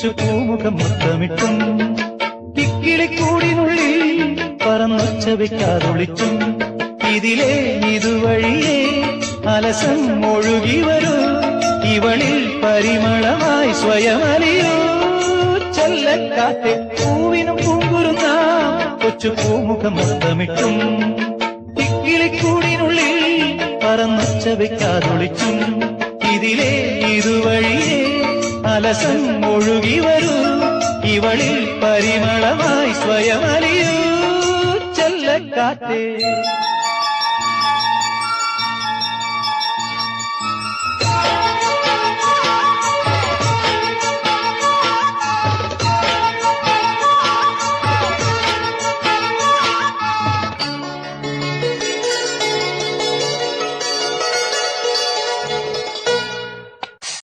കൊച്ചു പൂമുഖം മുത്തമിട്ടും തിക്കിളിക്കൂടിനുള്ളിൽ പറന്നൊച്ച വെക്കാതൊളിച്ചും ഇതിലേ ഇതുവഴിയേ അലസം ഒഴുകി വരൂ ഇവളിൽ പരിമളമായി സ്വയമലിയൂ ചെല്ലക്കാറ്റെ പൂവിനും പൂങ്കുരുന്ന കൊച്ചു പൂമുഖം മുത്തമിട്ടും തിക്കിളിക്കൂടിനുള്ളിൽ പറന്നൊച്ച വെക്കാതൊളിച്ചും ഇതിലേ ഇതുവഴിയേ അലസം ഒഴുകി വരൂ ഇവളിൽ പരിമളമായി സ്വയമലിയൂ ചെല്ലക്കാറ്റേ